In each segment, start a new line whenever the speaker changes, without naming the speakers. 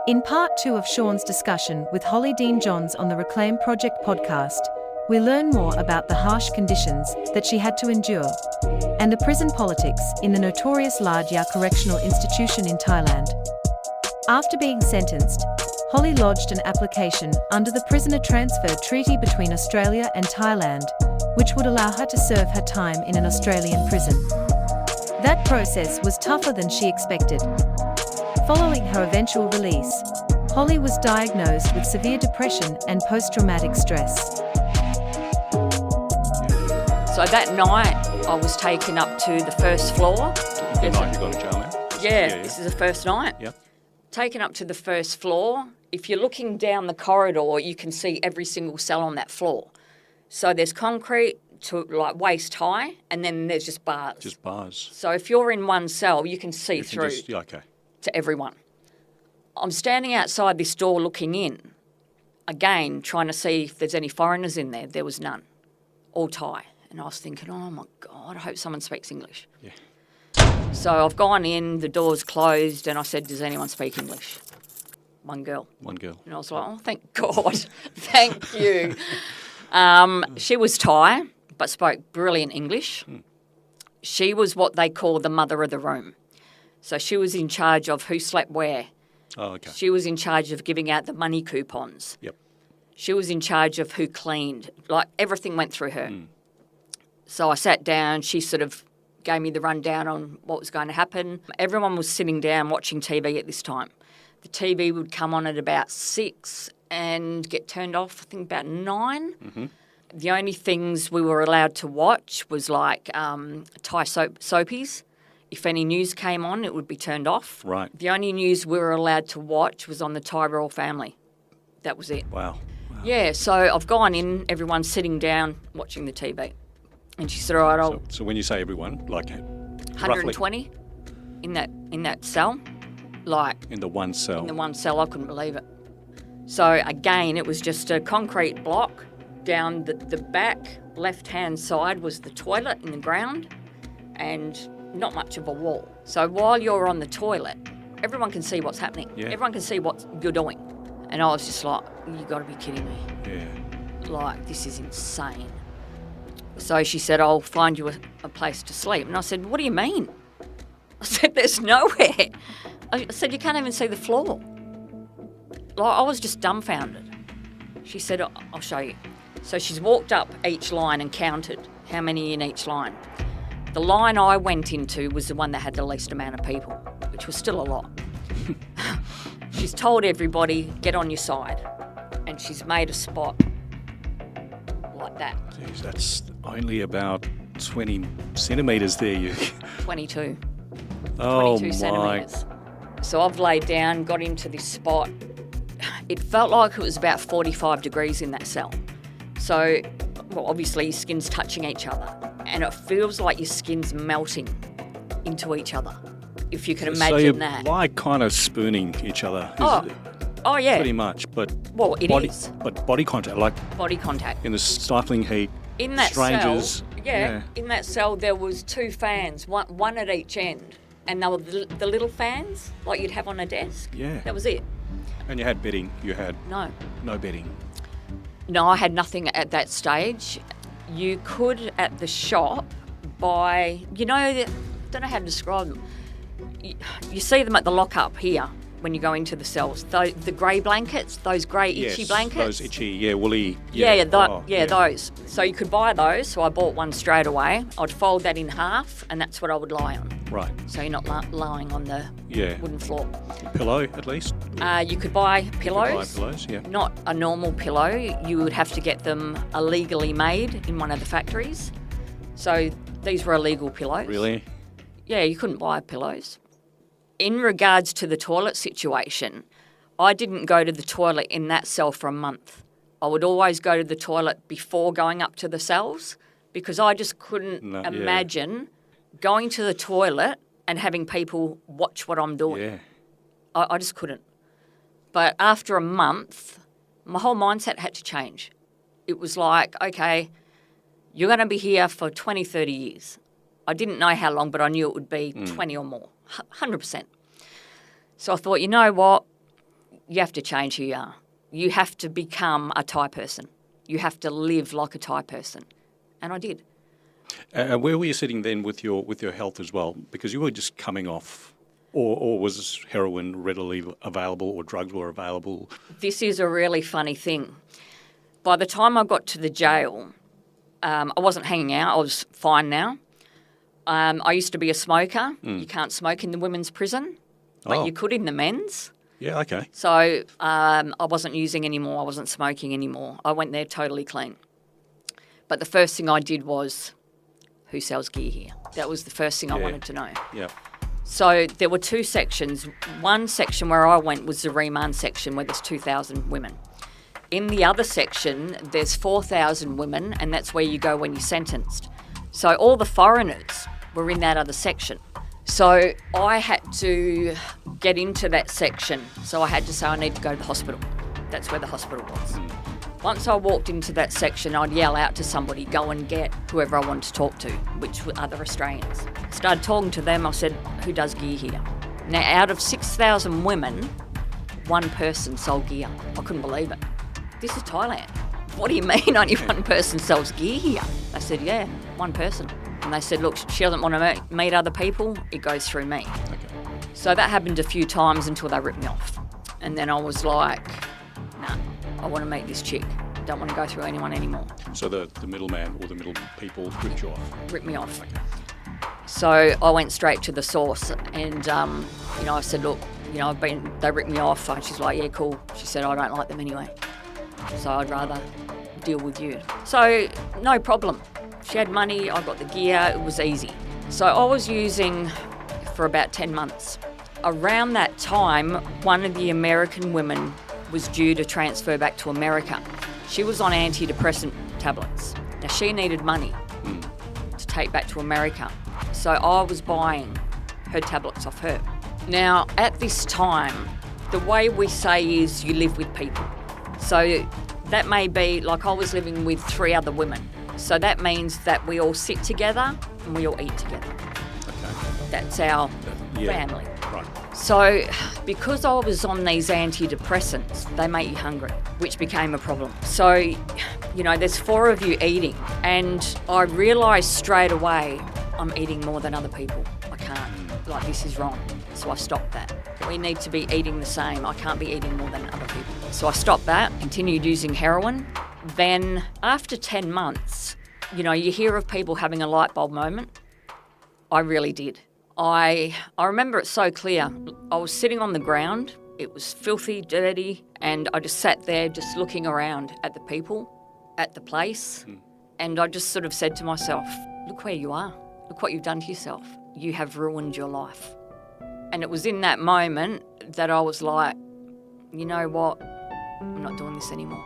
In part 2 of Sean's discussion with Holly Deane-Johns on the Reclaim Project podcast, we learn more about the harsh conditions that she had to endure and the prison politics in the notorious Lardyao Correctional Institution in Thailand. After being sentenced, Holly lodged an application under the Prisoner Transfer Treaty between Australia and Thailand, which would allow her to serve her time in an Australian prison. That process was tougher than she expected. Following her eventual release, Holly was diagnosed with severe depression and post-traumatic stress.
So that night, I was taken up to the first floor.
The night you got to jail now?
Yeah, this is the first night.
Yep.
Taken up to the first floor. If you're looking down the corridor, you can see every single cell on that floor. So there's concrete to like waist high, and then there's just bars.
Just bars.
So if you're in one cell, you can see through to everyone. I'm standing outside this door looking in, again, trying to see if there's any foreigners in there. There was none, all Thai. And I was thinking, oh my God, I hope someone speaks English.
Yeah.
So I've gone in, the door's closed, and I said, does anyone speak English? One girl.
One girl.
And I was like, oh, thank God. Thank you. She was Thai, but spoke brilliant English. She was what they call the mother of the room. So she was in charge of who slept where.
Oh, okay.
She was in charge of giving out the money coupons.
Yep.
She was in charge of who cleaned. Like, everything went through her. So I sat down. She sort of gave me the rundown on what was going to happen. Everyone was sitting down watching TV at this time. The TV would come on at about 6 and get turned off, I think, about 9.
Mm-hmm.
The only things we were allowed to watch was like Thai soapies. If any news came on, it would be turned off.
Right.
The only news we were allowed to watch was on the Thai royal family. That was it.
Wow.
Yeah, so I've gone in, everyone's sitting down watching the TV. And she said, all right, I'll...
So when you say everyone, like
120 in that cell. Like...
In the one cell.
In the one cell, I couldn't believe it. So again, it was just a concrete block. Down the back left-hand side was the toilet in the ground and not much of a wall. So while you're on the toilet, everyone can see what's happening.
Yeah.
Everyone can see what you're doing. And I was just like, you got to be kidding me.
Yeah.
Like, this is insane. So she said, I'll find you a place to sleep. And I said, what do you mean? I said, there's nowhere. I said, you can't even see the floor. Like, I was just dumbfounded. She said, I'll show you. So she's walked up each line and counted how many in each line. The line I went into was the one that had the least amount of people, which was still a lot. She's told everybody, get on your side. And she's made a spot like that.
Jeez, that's only about 20 centimetres there.
22.
Oh,
22
my.
centimetres. So I've laid down, got into this spot. It felt like it was about 45 degrees in that cell. So, well, obviously your skin's touching each other. And it feels like your skin's melting into each other, if you can imagine
so you're
that.
like kind of spooning each other.
Oh, yeah.
Pretty much, but
Well, it is.
But body contact, like
Body contact.
in the stifling heat,
In that
strangers.
cell, in that cell there was 2 fans, one at each end. And they were the little fans, like you'd have on a desk.
Yeah.
That was it.
And you had bedding. You had
No,
bedding.
No, I had nothing at that stage. You could, at the shop, buy, I don't know how to describe them. You see them at the lockup here when you go into the cells. The grey blankets, those grey itchy blankets.
Those itchy, woolly.
Those. So you could buy those. So I bought one straight away. I'd fold that in half, and that's what I would lie on.
Right.
So you're not lying on the wooden floor.
Pillow, at least?
You could buy pillows.
You could buy pillows, yeah.
Not a normal pillow. You would have to get them illegally made in one of the factories. So these were illegal pillows.
Really?
Yeah, you couldn't buy pillows. In regards to the toilet situation, I didn't go to the toilet in that cell for a month. I would always go to the toilet before going up to the cells because I just couldn't imagine going to the toilet and having people watch what I'm doing.
Yeah.
I just couldn't. But after a month, my whole mindset had to change. It was like, okay, you're going to be here for 20, 30 years. I didn't know how long, but I knew it would be 20 or more, 100%. So I thought, you know what? you have to change who you are. You have to become a Thai person. You have to live like a Thai person. And I did.
Where were you sitting then with your health as well? Because you were just coming off, or was heroin readily available, or drugs were available?
This is a really funny thing. By the time I got to the jail, I wasn't hanging out. I was fine now. I used to be a smoker. You can't smoke in the women's prison, but you could in the men's.
Yeah, okay.
So I wasn't using anymore. I wasn't smoking anymore. I went there totally clean. But the first thing I did was, who sells gear here? That was the first thing I wanted to know.
Yeah.
So there were two sections. One section where I went was the remand section, where there's 2,000 women. In the other section, there's 4,000 women, and that's where you go when you're sentenced. So all the foreigners were in that other section. So I had to get into that section. So I had to say I need to go to the hospital. That's where the hospital was. Once I walked into that section, I'd yell out to somebody, go and get whoever I wanted to talk to, which were other Australians. Started talking to them. I said, who does gear here? Now, out of 6,000 women, one person sold gear. I couldn't believe it. This is Thailand. What do you mean only one person sells gear here? I said, yeah, one person. And they said, look, she doesn't want to meet other people. It goes through me. Okay. So that happened a few times until they ripped me off. And then I was like, nah, I want to meet this chick. Don't want to go through anyone anymore.
So the middleman or the middle people ripped you off?
Ripped me off. Okay. So I went straight to the source and, I said, look, they ripped me off. And she's like, yeah, cool. She said, I don't like them anyway. So I'd rather deal with you. So no problem. She had money, I got the gear, it was easy. So I was using for about 10 months. Around that time, one of the American women was due to transfer back to America. She was on antidepressant tablets. Now she needed money to take back to America. So I was buying her tablets off her. Now at this time, the way we say is you live with people. So that may be, like I was living with 3 other women. So that means that we all sit together and we all eat together.
Okay.
That's our family.
Right.
So because I was on these antidepressants, they make you hungry, which became a problem. So, there's 4 of you eating, and I realised straight away I'm eating more than other people. I can't. This is wrong. So I stopped that. We need to be eating the same. I can't be eating more than other people. So I stopped that, continued using heroin. Then after 10 months, you hear of people having a light bulb moment. I really did. I remember it so clear. I was sitting on the ground. It was filthy, dirty, and I just sat there just looking around at the people, at the place, and I just sort of said to myself, look where you are. Look what you've done to yourself. You have ruined your life. And it was in that moment that I was like, you know what? I'm not doing this anymore.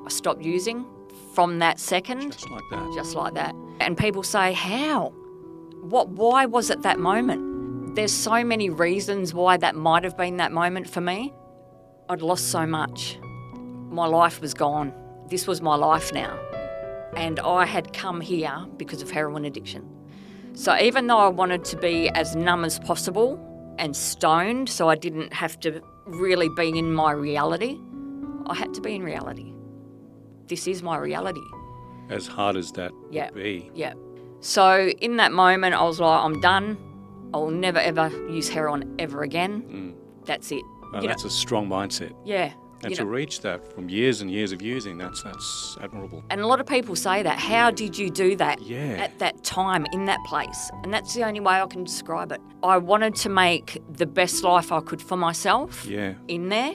I stopped using from that second.
Just like that.
Just like that. And people say, how? Why was it that moment? There's so many reasons why that might have been that moment for me. I'd lost so much. My life was gone. This was my life now. And I had come here because of heroin addiction. So even though I wanted to be as numb as possible and stoned so I didn't have to really be in my reality, I had to be in reality. This is my reality.
As hard as that would be.
Yeah. So in that moment, I was like, I'm done. I will never, ever use heroin ever again. That's it.
Well, that's a strong mindset.
Yeah.
And to reach that from years and years of using, that's admirable.
And a lot of people say that. How did you do that
at
that time, in that place? And that's the only way I can describe it. I wanted to make the best life I could for myself in there.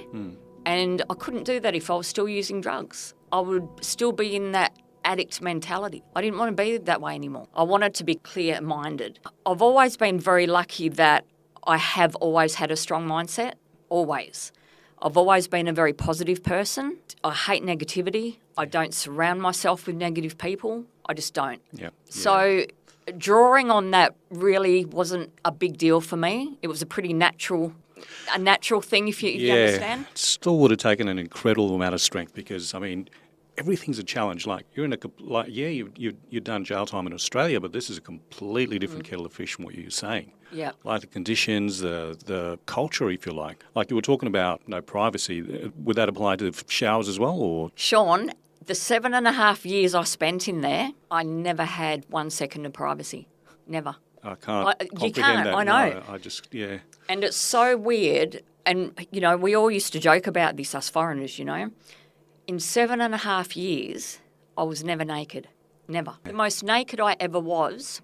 And I couldn't do that if I was still using drugs. I would still be in that addict mentality. I didn't want to be that way anymore. I wanted to be clear-minded. I've always been very lucky that I have always had a strong mindset, always. I've always been a very positive person. I hate negativity. I don't surround myself with negative people. I just don't. So drawing on that really wasn't a big deal for me. It was a pretty natural thing, if you understand.
It still would have taken an incredible amount of strength because, everything's a challenge. Like you're in you've done jail time in Australia, but this is a completely different kettle of fish from what you're saying.
Yeah.
Like the conditions, the culture, if you like. Like you were talking about no privacy. Would that apply to the showers as well, or?
Sean, the 7.5 years I spent in there, I never had 1 second of privacy. Never.
I can't comprehend
you can't,
that.
I know.
No, I just, yeah.
And it's so weird. And, we all used to joke about this, us foreigners, In 7.5 years, I was never naked. Never. The most naked I ever was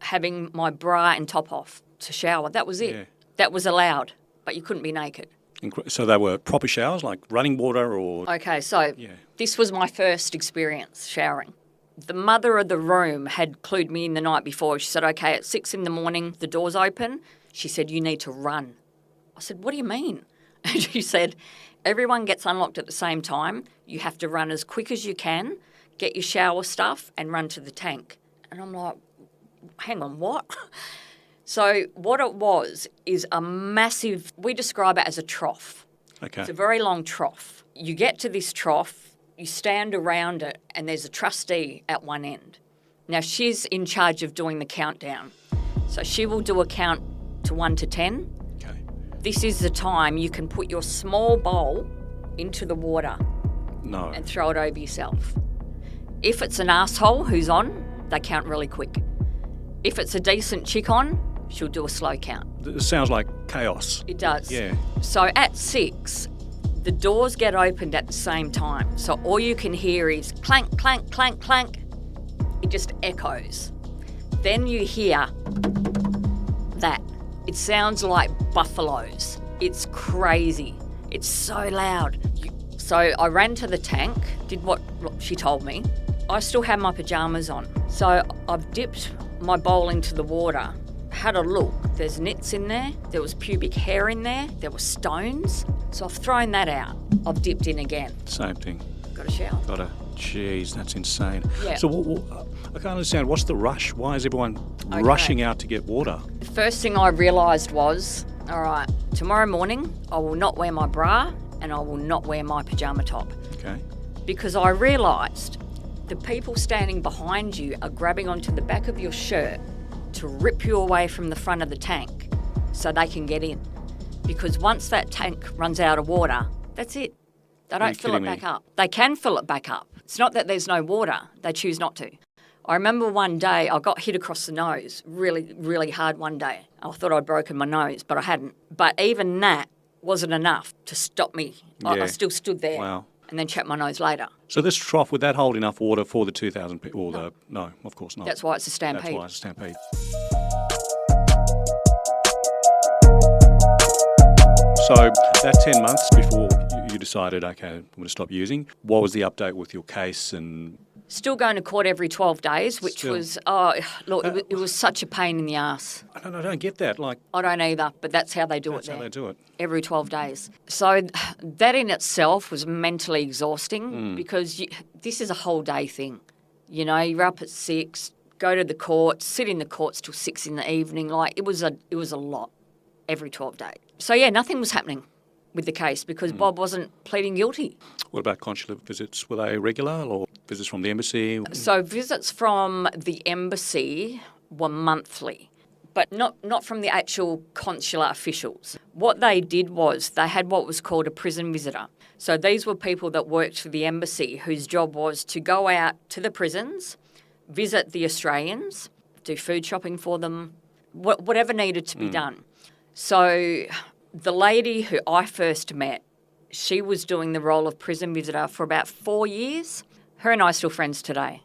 having my bra and top off to shower. That was it.
Yeah.
That was allowed, but you couldn't be naked.
So they were proper showers, like running water or?
Okay, so This was my first experience showering. The mother of the room had clued me in the night before. She said, okay, at 6 a.m, the door's open. She said, you need to run. I said, what do you mean? And she said, everyone gets unlocked at the same time. You have to run as quick as you can, get your shower stuff and run to the tank. And I'm like, hang on, what? So what it was is a massive, we describe it as a trough.
Okay.
It's a very long trough. You get to this trough, you stand around it, and there's a trustee at one end. Now, she's in charge of doing the countdown. So she will do a count to 1 to 10.
Okay.
This is the time you can put your small bowl into the water
No.
and throw it over yourself. If it's an asshole who's on, they count really quick. If it's a decent chick on, she'll do a slow count.
It sounds like chaos.
It does.
Yeah.
So at 6, the doors get opened at the same time. So all you can hear is clank, clank, clank, clank. It just echoes. Then you hear that. It sounds like buffaloes. It's crazy. It's so loud. So I ran to the tank, did what she told me. I still had my pyjamas on. So I've dipped my bowl into the water, had a look. There's nits in there. There was pubic hair in there. There were stones. So I've thrown that out. I've dipped in again.
Same thing.
Got a shower.
Jeez, that's insane.
Yeah.
So I can't understand. What's the rush? Why is everyone rushing out to get water?
The first thing I realised was, all right, tomorrow morning I will not wear my bra and I will not wear my pyjama top.
Okay.
Because I realised the people standing behind you are grabbing onto the back of your shirt to rip you away from the front of the tank so they can get in. Because once that tank runs out of water, that's it. They don't fill it back up. They can fill it back up. It's not that there's no water. They choose not to. I remember one day I got hit across the nose really, really hard one day. I thought I'd broken my nose, but I hadn't. But even that wasn't enough to stop me. I still stood there.
Wow.
And then checked my nose later.
So this trough, would that hold enough water for the 2,000 people? No, of course not.
That's why it's a stampede.
That's why it's a stampede. So that 10 months before you decided, okay, I'm going to stop using, what was the update with your case? And
still going to court every 12 days, which was, it was such a pain in the ass.
I don't get that.
I don't either, but that's how they do it there.
That's how they do it.
Every 12 days. So that in itself was mentally exhausting because this is a whole day thing. You're up at 6, go to the court, sit in the courts till 6 in the evening. It was a lot every 12 days. So nothing was happening with the case because Bob wasn't pleading guilty.
What about consular visits? Were they regular or visits from the embassy?
So visits from the embassy were monthly, but not from the actual consular officials. What they did was they had what was called a prison visitor. So these were people that worked for the embassy whose job was to go out to the prisons, visit the Australians, do food shopping for them, whatever needed to be done. So the lady who I first met, she was doing the role of prison visitor for about 4 years. Her and I are still friends today.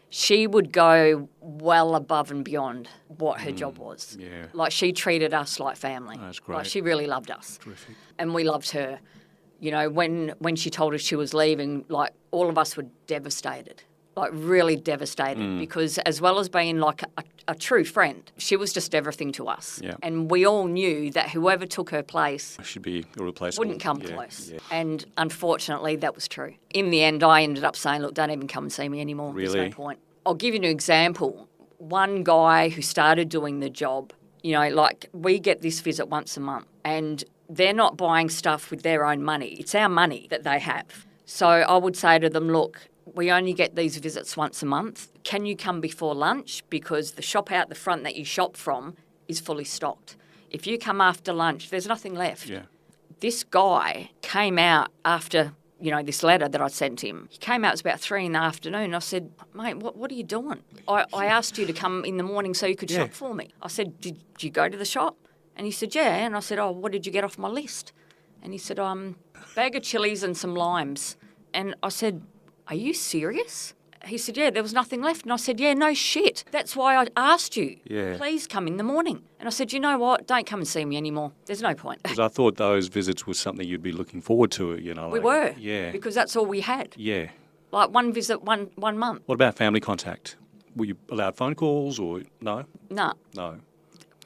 She would go well above and beyond what her job was.
Yeah.
She treated us like family.
That's great.
She really loved us.
Terrific.
And we loved her. When she told us she was leaving, all of us were devastated. Really devastated because as well as being a true friend, she was just everything to us.
Yeah.
And we all knew that whoever took her place
Should be irreplaceable.
wouldn't come close. Yeah. And unfortunately, that was true. In the end, I ended up saying, look, don't even come and see me anymore.
Really?
There's no point. I'll give you an example. One guy who started doing the job, we get this visit once a month and they're not buying stuff with their own money. It's our money that they have. So I would say to them, look, we only get these visits once a month. Can you come before lunch? Because the shop out the front that you shop from is fully stocked. If you come after lunch, there's nothing left.
Yeah.
This guy came out after, this letter that I sent him. He came out, it was about 3 PM. I said, mate, what are you doing? I asked you to come in the morning so you could shop for me. I said, did you go to the shop? And he said, yeah. And I said, oh, what did you get off my list? And he said, bag of chilies and some limes. And I said, are you serious? He said, yeah, there was nothing left. And I said, yeah, no shit. That's why I asked you.
Yeah.
Please come in the morning. And I said, you know what? Don't come and see me anymore. There's no point.
Because I thought those visits was something you'd be looking forward to,
We were.
Yeah.
Because that's all we had.
Yeah.
Like one visit, one month.
What about family contact? Were you allowed phone calls or no?
No.
No.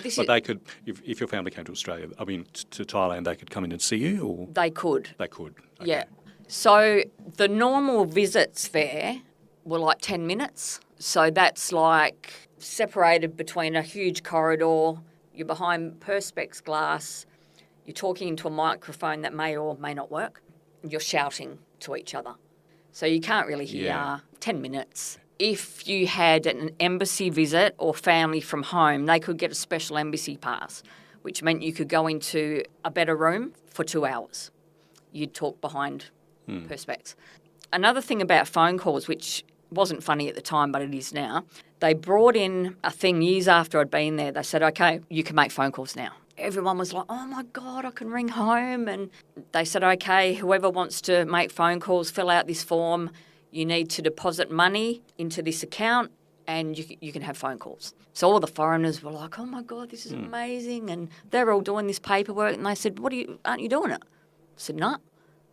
This
But
is,
they could, if your family came to Australia, to Thailand, they could come in and see you, or
they could.
they could. Okay.
Yeah. So the normal visits there were like 10 minutes. So that's like separated between a huge corridor. You're behind Perspex glass. You're talking into a microphone that may or may not work. You're shouting to each other. So you can't really hear 10 minutes. If you had an embassy visit or family from home, they could get a special embassy pass, which meant you could go into a better room for 2 hours. You'd talk behind Perspex. Another thing about phone calls, which wasn't funny at the time, but it is now, they brought in a thing years after I'd been there. They said, okay, you can make phone calls now. Everyone was like, oh my God, I can ring home. And they said, okay, whoever wants to make phone calls, fill out this form. You need to deposit money into this account and you can have phone calls. So all the foreigners were like, oh my God, this is amazing. And they're all doing this paperwork. And they said, aren't you doing it? I said, no.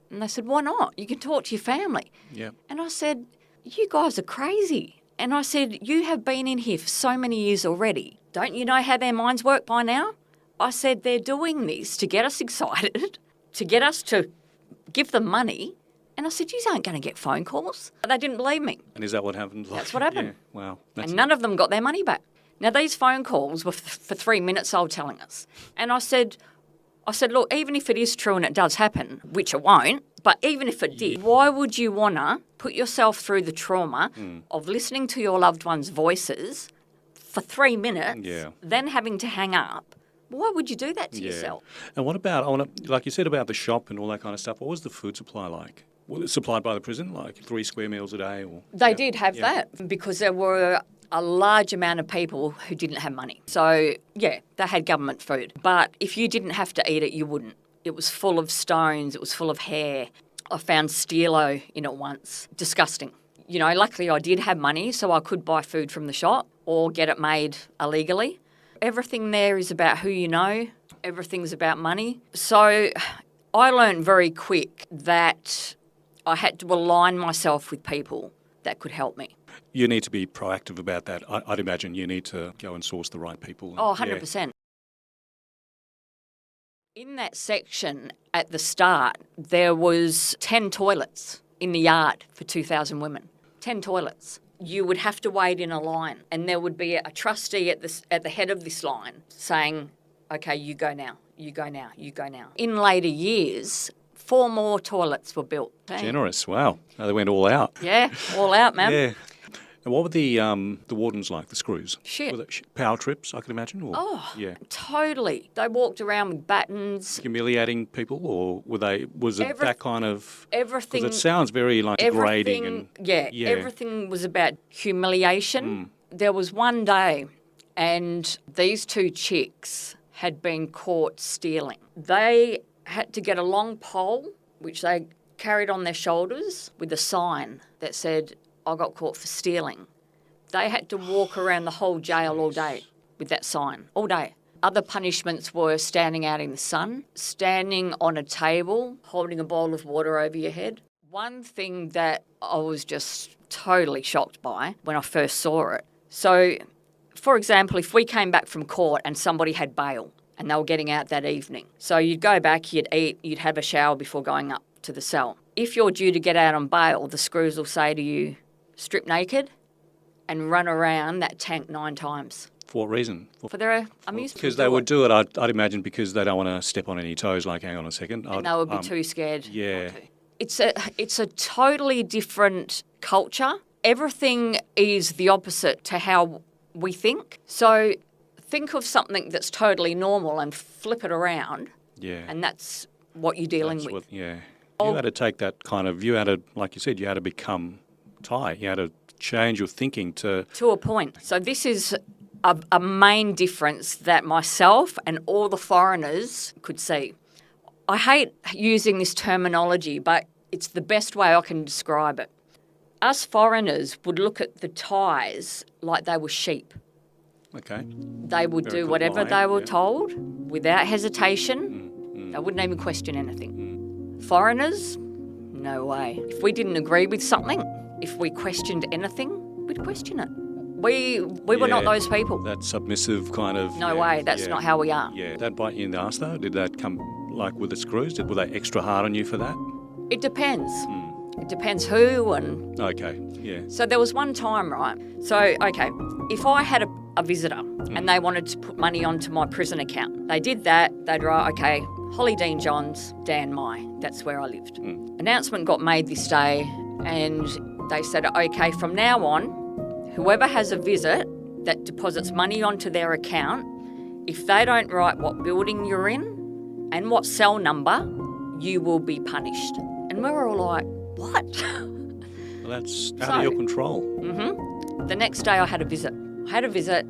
And they said, why not? You can talk to your family.
Yeah.
And I said, you guys are crazy. And I said, you have been in here for so many years already. Don't you know how their minds work by now? I said, they're doing this to get us excited, to get us to give them money. And I said, you aren't going to get phone calls. They didn't believe me.
And is that what happened?
That's what happened.
Yeah. Wow.
And none of them got their money back. Now, these phone calls were for 3 minutes, they were telling us. And I said, look, even if it is true and it does happen, which it won't, but even if it did, why would you want to put yourself through the trauma of listening to your loved ones' voices for 3 minutes, then having to hang up? Why would you do that to yourself?
And what about, like you said about the shop and all that kind of stuff, what was the food supply like? Was it supplied by the prison, like 3 square meals a day? Or
They did have that because there were a large amount of people who didn't have money. So, yeah, they had government food. But if you didn't have to eat it, you wouldn't. It was full of stones. It was full of hair. I found stilo in it once. Disgusting. Luckily I did have money, so I could buy food from the shop or get it made illegally. Everything there is about who you know. Everything's about money. So I learned very quick that I had to align myself with people that could help me.
You need to be proactive about that. I'd imagine you need to go and source the right people.
Oh, 100%. In that section at the start, there was 10 toilets in the yard for 2,000 women. 10 toilets. You would have to wait in a line and there would be a trustee at the head of this line saying, okay, you go now, you go now, you go now. In later years, 4 more toilets were built.
Generous, wow. They went all out.
Yeah, all out, man.
Yeah. And what were the wardens like, the screws?
Shit.
Were they power trips, I can imagine? Or?
Oh,
yeah.
Totally. They walked around with batons.
Humiliating people, or was it that kind of...
Everything...
Because it sounds very like degrading. And,
yeah, everything was about humiliation. There was one day and these 2 chicks had been caught stealing. They had to get a long pole, which they carried on their shoulders with a sign that said, I got caught for stealing. They had to walk around the whole jail all day with that sign, all day. Other punishments were standing out in the sun, standing on a table, holding a bowl of water over your head. One thing that I was just totally shocked by when I first saw it. So, for example, if we came back from court and somebody had bail and they were getting out that evening, so you'd go back, you'd eat, you'd have a shower before going up to the cell. If you're due to get out on bail, the screws will say to you, strip naked and run around that tank 9 times.
For what reason?
For their amusement.
Because they would do it, I'd imagine, because they don't want to step on any toes, like, hang on a second.
And they would be too scared
yeah.
not to. It's a totally different culture. Everything is the opposite to how we think. So think of something that's totally normal and flip it around,
Yeah.
and that's what you're dealing with.
You had to take that kind of, you had to, like you said, you had to become Thai. You had to change your thinking to
To a point. So this is a main difference that myself and all the foreigners could see. I hate using this terminology, but it's the best way I can describe it. Us foreigners would look at the Thais like they were sheep.
Okay.
They would
Very
do
good
whatever
line,
they were
yeah.
told without hesitation. They wouldn't even question anything. Foreigners, no way. If we didn't agree with something, if we questioned anything, we'd question it. We were not
Yeah,
those people.
That submissive kind of...
No way, that's not how we are.
Yeah. That bite you in the arse, though, did that come like with the screws? Were they extra hard on you for that?
It depends. It depends who and...
Okay, yeah.
So there was one time, right? So, okay, if I had a visitor and they wanted to put money onto my prison account, they did that, they'd write, okay, Holly Deane-Johns, Dan Mai, that's where I lived. Announcement got made this day and they said, okay, from now on, whoever has a visit that deposits money onto their account, if they don't write what building you're in and what cell number, you will be punished. And we were all like, what?
Well, that's out of your control.
The next day I had a visit.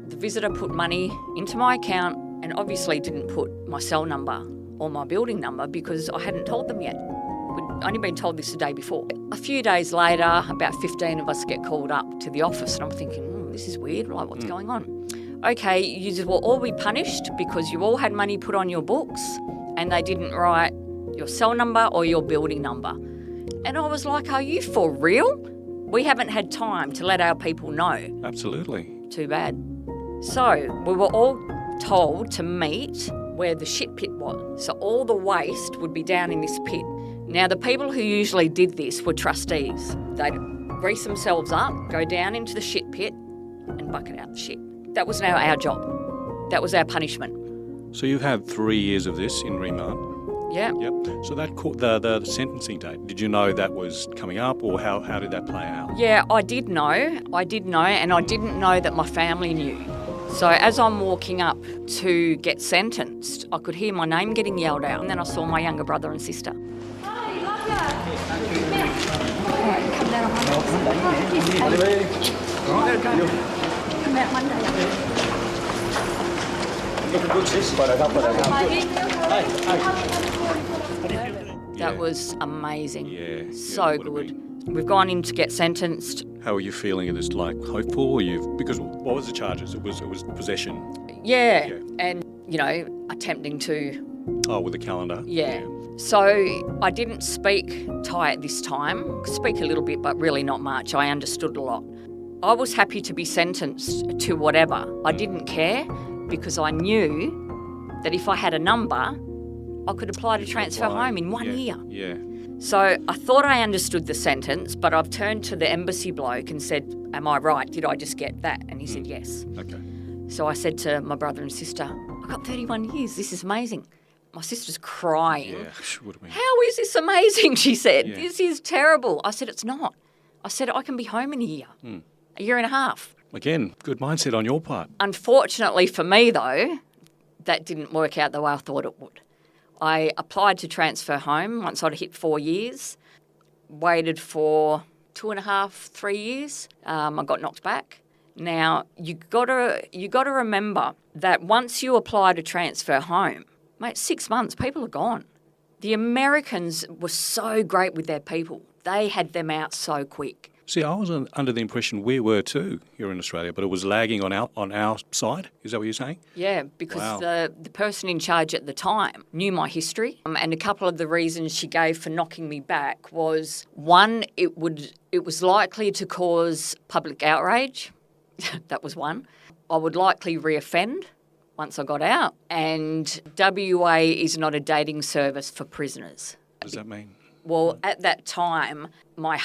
The visitor put money into my account and obviously didn't put my cell number or my building number because I hadn't told them yet. We'd only been told this the day before. A few days later, about 15 of us get called up to the office and I'm thinking, this is weird, like what's going on? Okay, you will all be punished because you all had money put on your books and they didn't write your cell number or your building number. And I was like, are you for real? We haven't had time to let our people know.
Absolutely.
Too bad. So we were all told to meet where the shit pit was. So all the waste would be down in this pit. Now, the people who usually did this were trustees. They'd grease themselves up, go down into the shit pit and bucket out the shit. That was now our job. That was our punishment.
So you had 3 years of this in remand.
Yeah.
Yep. So that the sentencing date, did you know that was coming up or how did that play out?
Yeah, I did know, and I didn't know that my family knew. So as I'm walking up to get sentenced, I could hear my name getting yelled out, and then I saw my younger brother and sister. That was amazing.
Yeah.
So
it would've
good. We've gone in to get sentenced.
How are you feeling? Is this like hopeful? Because what was the charges? It was possession.
Yeah.
Yeah.
And, attempting to,
With the calendar.
yeah. So I didn't speak Thai at this time. Speak a little bit, but really not much. I understood a lot. I was happy to be sentenced to whatever. I didn't care because I knew that if I had a number, I could apply to transfer home in 1 year.
Yeah.
So I thought I understood the sentence, but I've turned to the embassy bloke and said, am I right? Did I just get that? And he said, yes.
Okay.
So I said to my brother and sister, I got 31 years. This is amazing. My sister's crying.
Yeah. Would have been.
How is this amazing? She said,
Yeah.
this is terrible. I said, it's not. I said, I can be home in a year and a half.
Again, good mindset on your part.
Unfortunately for me, though, that didn't work out the way I thought it would. I applied to transfer home once I'd hit 4 years, waited for 2.5, 3 years. I got knocked back. Now, you gotta remember that once you apply to transfer home, mate, 6 months, people are gone. The Americans were so great with their people. They had them out so quick.
See, I was under the impression we were too here in Australia, but it was lagging on our side. Is that what you're saying?
Yeah, because
Wow.
the person in charge at the time knew my history, and a couple of the reasons she gave for knocking me back was, one, it was likely to cause public outrage. That was one. I would likely reoffend once I got out, and WA is not a dating service for prisoners.
What does that mean?
Well, at that time, my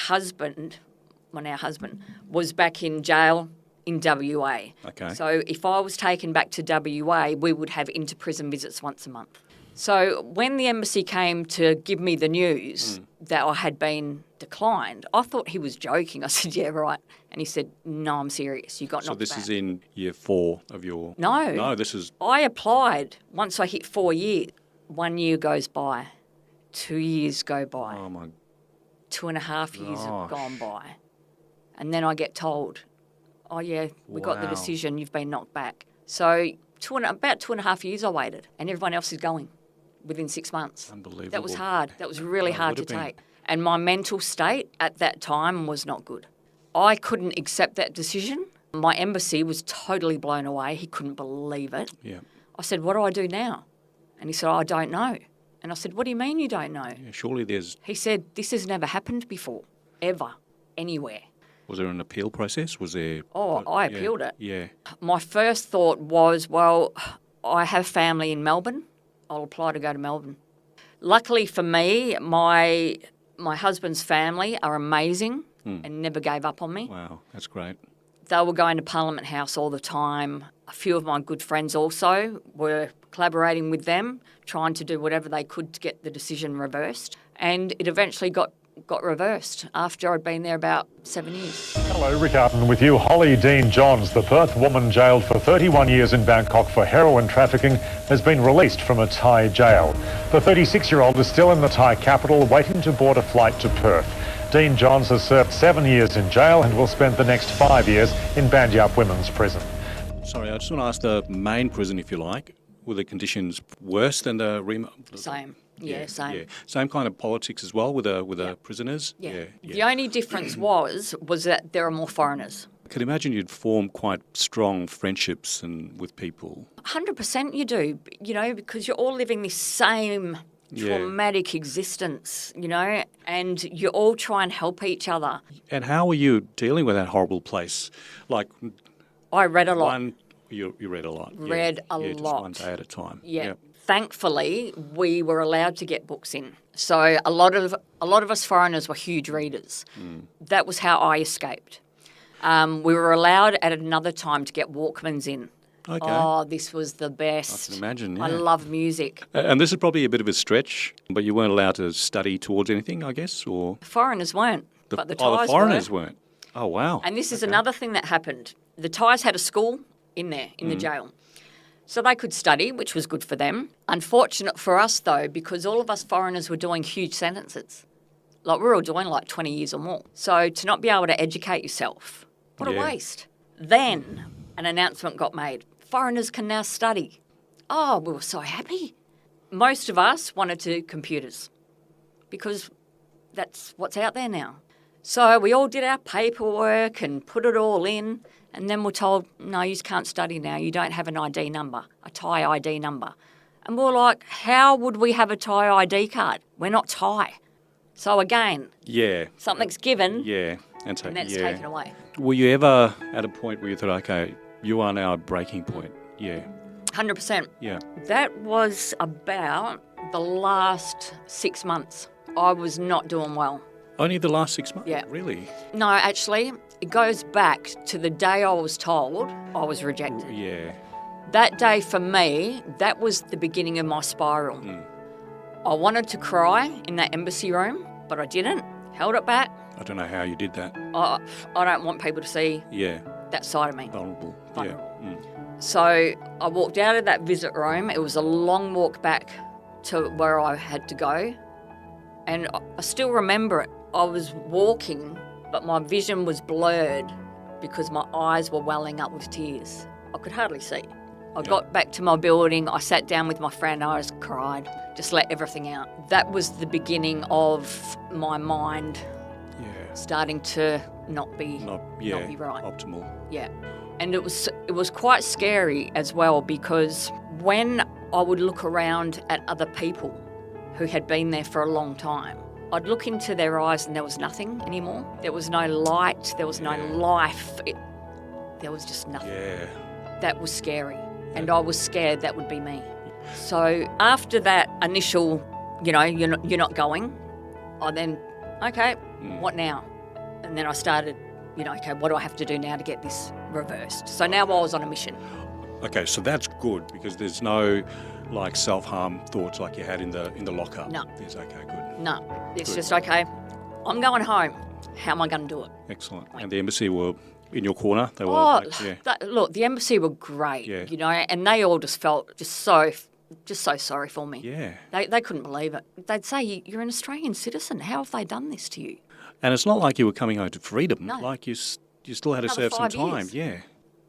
now husband, was back in jail in WA.
Okay.
So if I was taken back to WA, we would have inter-prison visits once a month. So when the embassy came to give me the news that I had been declined. I thought he was joking. I said, yeah, right. And he said, no, I'm serious. You got knocked back.
So this is in year 4 of your...
No.
No, this is...
I applied. Once I hit 4 years, 1 year goes by, 2 years go by,
Oh, my...
2.5 years have
Gosh.
gone by. And then I get told, oh, yeah, we got the
Wow.
decision, you've been knocked back. So about 2.5 years I waited, and everyone else is going within 6 months.
Unbelievable.
That was hard. That was really
Oh, it
hard to
would have been.
take. And my mental state at that time was not good. I couldn't accept that decision. My embassy was totally blown away. He couldn't believe it.
Yeah.
I said, what do I do now? And he said, I don't know. And I said, what do you mean you don't know?
Yeah, surely there's...
He said, this has never happened before, ever, anywhere.
Was there an appeal process? Was there...
Oh, I
yeah,
appealed it.
Yeah.
My first thought was, well, I have family in Melbourne. I'll apply to go to Melbourne. Luckily for me, my husband's family are amazing and never gave up on me.
Wow, that's great.
They were going to Parliament House all the time. A few of my good friends also were collaborating with them, trying to do whatever they could to get the decision reversed. And it eventually got reversed after I'd been there about 7 years.
Hello, Rick Arden with you. Holly Deane-Johns, the Perth woman jailed for 31 years in Bangkok for heroin trafficking, has been released from a Thai jail. The 36-year-old is still in the Thai capital waiting to board a flight to Perth. Deane-Johns has served 7 years in jail and will spend the next 5 years in Lardyao Women's Prison.
Sorry, I just want to ask the main prison, if you like, were the conditions worse than the...
Same. Yeah, same.
Yeah. Same kind of politics as well with the prisoners?
Yeah. The only difference was that there are more foreigners.
I can imagine you'd form quite strong friendships with people.
100% you do, because you're all living this same traumatic existence, and you all try and help each other.
And how were you dealing with that horrible place? Like...
I read a lot.
You read a lot.
Read a
just
lot.
one day at a time.
Yeah. Thankfully, we were allowed to get books in. So a lot of us foreigners were huge readers. That was how I escaped. We were allowed at another time to get Walkmans in.
Okay.
Oh, this was the best.
I can imagine, yeah.
I love music.
And this is probably a bit of a stretch, but you weren't allowed to study towards anything, I guess, or...
Foreigners weren't, but the Thais
the foreigners
were.
weren't. Oh, wow.
And this is another thing that happened. The Thais had a school in there, in the jail. So they could study, which was good for them. Unfortunate for us, though, because all of us foreigners were doing huge sentences. Like, we were all doing like 20 years or more. So to not be able to educate yourself, what a waste. Then an announcement got made. Foreigners can now study. Oh, we were so happy. Most of us wanted to computers because that's what's out there now. So we all did our paperwork and put it all in, and then we're told, no, you can't study now. You don't have an ID number, a Thai ID number. And we're like, how would we have a Thai ID card? We're not Thai. So again, something's given
and
that's taken away.
Were you ever at a point where you thought, okay, you are now a breaking point? Yeah.
100%.
Yeah.
That was about the last 6 months. I was not doing well.
Only the last 6 months?
Yeah.
Really?
No, actually, it goes back to the day I was told I was rejected.
Yeah.
That day for me, that was the beginning of my spiral. I wanted to cry in that embassy room, but I didn't. Held it back.
I don't know how you did that.
I don't want people to see that side of me.
Vulnerable.
Vulnerable.
Yeah.
So I walked out of that visit room. It was a long walk back to where I had to go. And I still remember it. I was walking, but my vision was blurred because my eyes were welling up with tears. I could hardly see. I got back to my building. I sat down with my friend. I just cried, just let everything out. That was the beginning of my mind starting to not be right.
Optimal.
Yeah. And it was quite scary as well, because when I would look around at other people who had been there for a long time, I'd look into their eyes and there was nothing anymore. There was no light. There was no life. There was just nothing.
Yeah.
That was scary. And I was scared that would be me. So after that initial, you're not going, I then, okay, what now? And then I started, okay, what do I have to do now to get this reversed? So now I was on a mission.
Okay, so that's good because there's no like self-harm thoughts like you had in the lockup.
No.
There's okay, good.
No, it's
Good.
just, okay, I'm going home. How am I going to do it?
Excellent. And the embassy were in your corner? They were
Look, the embassy were great,
Yeah.
you know, and they all just felt just so sorry for me.
Yeah.
They couldn't believe it. They'd say, you're an Australian citizen. How have they done this to you?
And it's not like you were coming home to freedom.
No.
Like you still had to
Another
serve some
5
time.
years.
Yeah.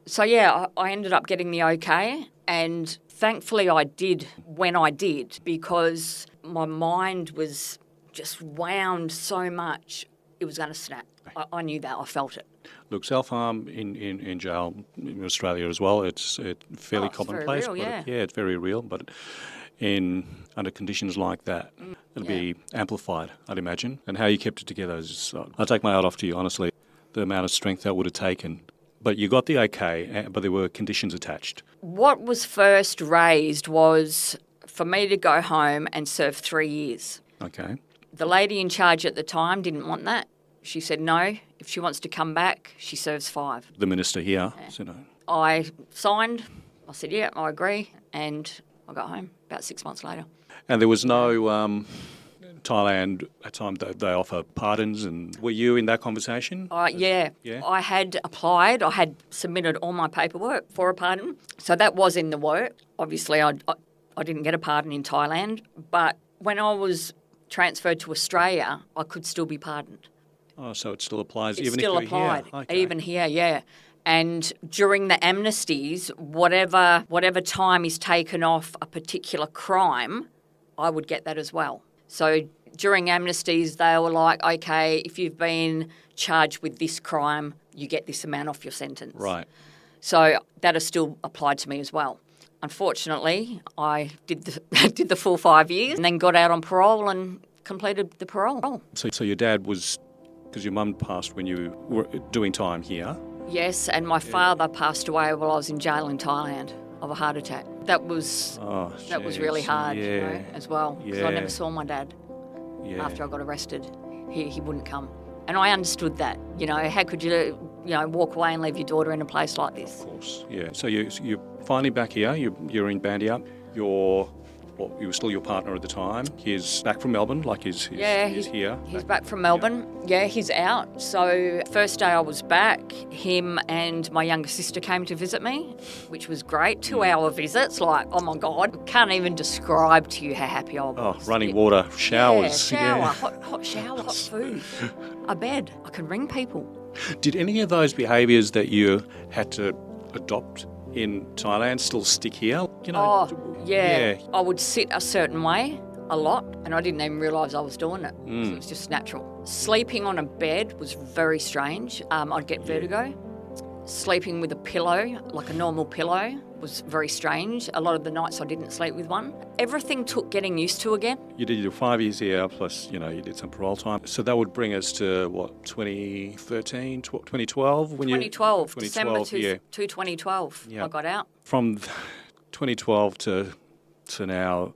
So, yeah, I ended up getting the okay, and thankfully I did when I did, because my mind was just wound so much it was going to snap. I knew that. I felt it.
Look, self-harm in jail in Australia as well, it's fairly
it's very
commonplace.
real,
but it's very real. But under conditions like that, it'll be amplified, I'd imagine. And how you kept it together is, I take my hat off to you, honestly. The amount of strength that would have taken. But you got the okay, but there were conditions attached.
What was first raised was for me to go home and serve 3 years.
Okay.
The lady in charge at the time didn't want that. She said no. If she wants to come back, she serves 5.
The minister here said no.
I signed. I said, yeah, I agree. And I got home about 6 months later.
And there was no Thailand at the time they offer pardons, and were you in that conversation?
Yeah. I had applied. I had submitted all my paperwork for a pardon. So that was in the work. Obviously, I didn't get a pardon in Thailand. But when I was transferred to Australia, I could still be pardoned.
Oh, so it still applies
It
even
still
if you're
applied,
here? Okay.
even here, yeah. And during the amnesties, whatever time is taken off a particular crime, I would get that as well. So during amnesties, they were like, okay, if you've been charged with this crime, you get this amount off your sentence.
Right.
So that has still applied to me as well. Unfortunately, I did the full 5 years and then got out on parole and completed the parole.
So your dad was, because your mum passed when you were doing time here.
Yes, and my father passed away while I was in jail in Thailand of a heart attack. That was really hard, you know, as well, because I never saw my dad after I got arrested. He wouldn't come. And I understood that, you know, how could you walk away and leave your daughter in a place like this?
Of course, yeah. So you're finally back here, you're in Bandia, you were still your partner at the time. He's back from Melbourne, like he's here.
He's back from Melbourne. Yeah, he's out. So first day I was back, him and my younger sister came to visit me, which was great. 2-hour visits, like, oh my God. Can't even describe to you how happy I was.
Oh, running water, showers.
Yeah, shower, hot shower, hot food, a bed. I could ring people.
Did any of those behaviours that you had to adopt in Thailand still stick here? You know,
yeah. I would sit a certain way a lot, and I didn't even realise I was doing it. So it was just natural. Sleeping on a bed was very strange. I'd get vertigo. Sleeping with a pillow, like a normal pillow, was very strange. A lot of the nights I didn't sleep with one. Everything took getting used to again.
You did your 5 years here, plus, you did some parole time. So that would bring us to, 2013, 2012?
2012, December to
yeah.
2012, I got out.
From 2012 to now,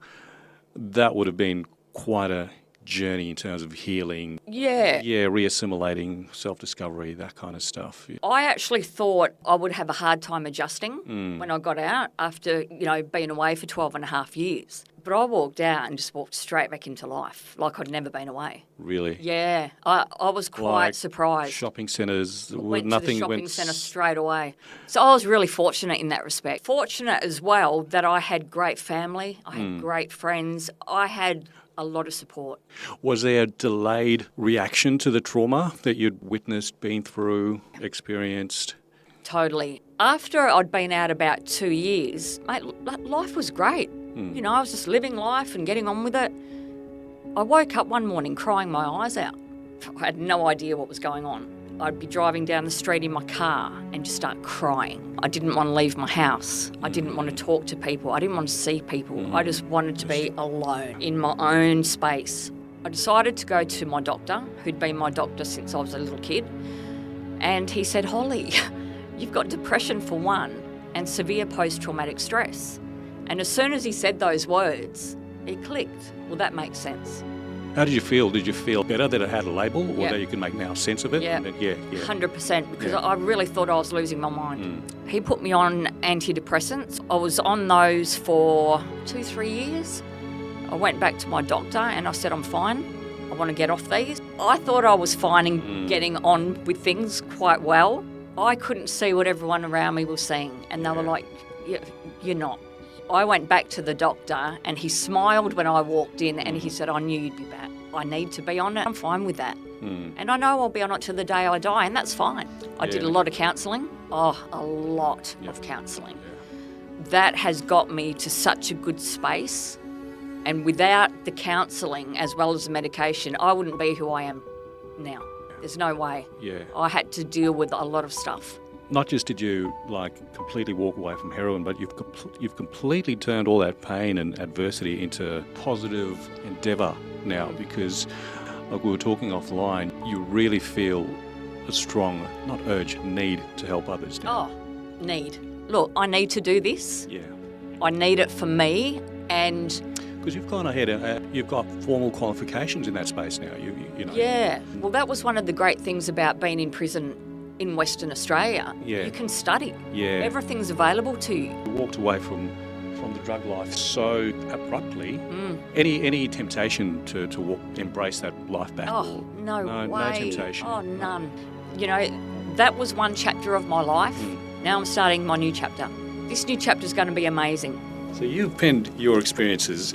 that would have been quite a journey in terms of healing.
Yeah.
Yeah, reassimilating, self-discovery, that kind of stuff. Yeah.
I actually thought I would have a hard time adjusting when I got out after, being away for 12 and a half years. But I walked out and just walked straight back into life, like I'd never been away.
Really?
Yeah. I was quite surprised.
Shopping centres,
Went to the shopping centre straight away. So I was really fortunate in that respect. Fortunate as well that I had great family. I had great friends. I had a lot of support.
Was there a delayed reaction to the trauma that you'd witnessed, been through, experienced?
Totally. After I'd been out about 2 years, mate, life was great. I was just living life and getting on with it. I woke up one morning crying my eyes out. I had no idea what was going on. I'd be driving down the street in my car and just start crying. I didn't want to leave my house. I didn't want to talk to people. I didn't want to see people. I just wanted to be alone in my own space. I decided to go to my doctor, who'd been my doctor since I was a little kid. And he said, Holly, you've got depression for one and severe post-traumatic stress. And as soon as he said those words, it clicked. Well, that makes sense.
How did you feel? Did you feel better that it had a label, or
Yeah.
that you can make now sense of it?
Yeah.
And then- yeah.
100%, because
Yeah.
I really thought I was losing my mind. He put me on antidepressants. I was on those for 2-3 years. I went back to my doctor and I said, I'm fine. I want to get off these. I thought I was fine and getting on with things quite well. I couldn't see what everyone around me was seeing, and they were like, you're not. I went back to the doctor and he smiled when I walked in and he said, I knew you'd be back. I need to be on it. I'm fine with that. And I know I'll be on it till the day I die, and that's fine. I did a lot of counselling. Oh, a lot of counselling. That has got me to such a good space. And without the counselling as well as the medication, I wouldn't be who I am now. There's no way.
Yeah.
I had to deal with a lot of stuff.
Not just did you completely walk away from heroin, but you've completely turned all that pain and adversity into positive endeavour now, because like we were talking offline, you really feel a strong, not urge, need to help others now.
Oh, need. Look, I need to do this.
Yeah.
I need it for me, and
Because you've gone ahead and you've got formal qualifications in that space now. You know.
yeah. Well, that was one of the great things about being in prison in Western Australia.
Yeah.
You can study.
Yeah.
Everything's available to you.
You walked away from the drug life so abruptly. Any temptation to embrace that life back?
Oh, no way.
No temptation.
Oh, none. You know, that was one chapter of my life. Now I'm starting my new chapter. This new chapter is going to be amazing.
So you've penned your experiences,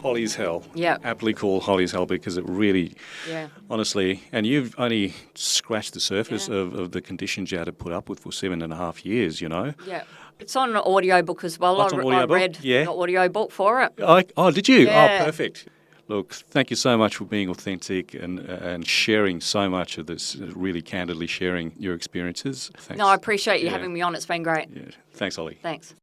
Holly's Hell.
Yeah.
Aptly called Holly's Hell because it really,
Yeah.
honestly, and you've only scratched the surface of the conditions you had to put up with for 7.5 years, you know.
Yeah. It's on an audiobook as well.
Oh, it's on audiobook?
I read
Yeah.
the audiobook for it.
Oh, did you?
Yeah.
Oh, perfect. Look, thank you so much for being authentic and sharing so much of this, really candidly sharing your experiences. Thanks.
No, I appreciate you
Yeah.
having me on. It's been great.
Yeah. Thanks, Holly.
Thanks.